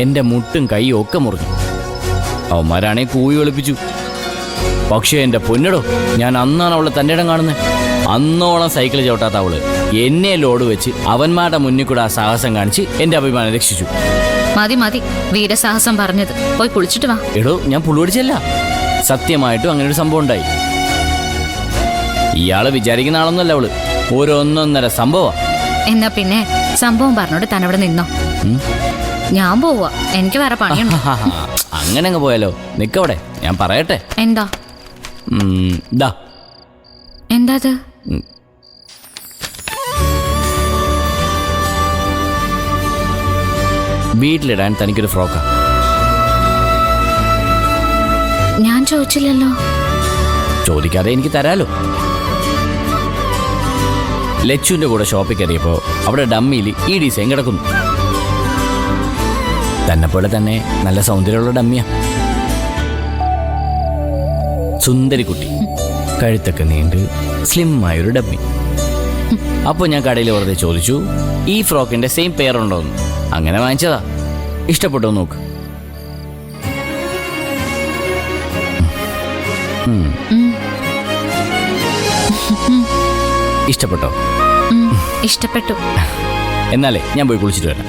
എൻ്റെ മുട്ടും കൈയും ഒക്കെ മുറിഞ്ഞു. അവന്മാരാണെ കൂവി ഒളിപ്പിച്ചു. പക്ഷേ എൻ്റെ പൊന്നടോ, ഞാൻ അന്നാണ് അവളെ തൻ്റെ ഇടം കാണുന്നത്. അന്നോളം സൈക്കിൾ ചവിട്ടാത്ത അവള് എന്നെ ലോഡ് വെച്ച് അവന്മാരുടെ മുന്നിൽ കൂടെ ആ സാഹസം കാണിച്ച് എൻ്റെ അഭിമാനം രക്ഷിച്ചു. മതി മതി വീരസാഹസം പറഞ്ഞത്. പോയി കുളിച്ചിട്ട് വാ. എടോ, ഞാൻ പുള്ളുപിടിച്ചല്ല, സത്യമായിട്ടും അങ്ങനെ ഒരു സംഭവം ഉണ്ടായി. ഇയാള് വിചാരിക്കുന്ന ആളൊന്നുമല്ല അവള്, ഒന്നൊന്നര സംഭവം. എന്നാ പിന്നെ സംഭവം പറഞ്ഞോട് തന്നവിടെ നിന്നോ. ഞാൻ പോവാ, എനിക്ക് വേറെ പണിയുണ്ട്. അങ്ങനെ അങ്ങ് പോയാലോ? നിക്കവിടെ, ഞാൻ പറയട്ടെ. എന്താ? ദാ. എന്താ? വീട്ടിലിടാൻ തനിക്കൊരു ഫ്രോക്കാ. ഞാൻ ചോദിച്ചില്ലല്ലോ. ചോദിക്കാതെ എനിക്ക് തരാലോ. ലച്ചുവിന്റെ കൂടെ ഷോപ്പിൽ കയറിയപ്പോ അവിടെ ഡമ്മിയിൽ ഈ ഡിസൈൻ കിടക്കുന്നു. തന്നെപ്പോലെ തന്നെ നല്ല സൗന്ദര്യമുള്ള ഡമ്മിയാ. സുന്ദരിക്കുട്ടി, കഴുത്തൊക്കെ നീണ്ട് സ്ലിം ആയൊരു ഡമ്മി. അപ്പോൾ ഞാൻ കടയിൽ വെറുതെ ചോദിച്ചു, ഈ ഫ്രോക്കിന്റെ സെയിം പെയറുണ്ടോന്ന്. അങ്ങനെ വാങ്ങിച്ചതാ. ഇഷ്ടപ്പെട്ടോ നോക്ക്. ഇഷ്ടപ്പെട്ടോ? ഇഷ്ടപ്പെട്ടു. എന്നാലേ ഞാൻ പോയി കുളിച്ചിട്ട് വരാം.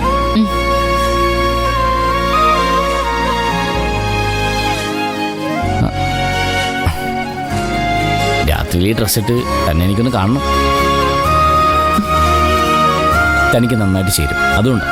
രാത്രിയിൽ ഈ ഡ്രസ്സിട്ട് തന്നെ എനിക്കൊന്ന് കാണണം. തനിക്ക് നന്നായിട്ട് ചേരും, അതുകൊണ്ട്